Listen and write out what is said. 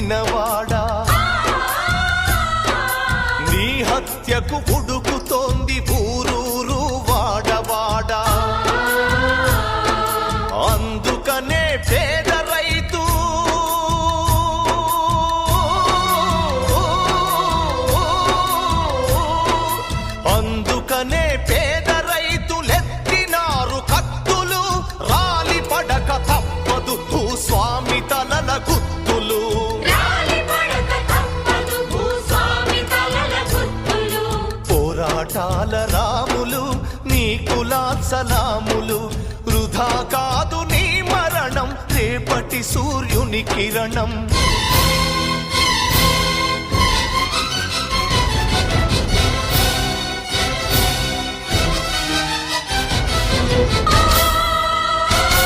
పుట్టినవాడా నీ హత్యకు ఉడుకుతోంది ఊరూరు వాడవాడా అందుకనే పేద రైతు అందుకనే పేద రైతులెత్తినారు కత్తులు రాలి పడక తప్పదు భూస్వామి తలల గుత్తులు పోరాటాల రాములు నీ కులాసలాములు వృధా కాదు నీ మరణం రేపటి సూర్యుని కిరణం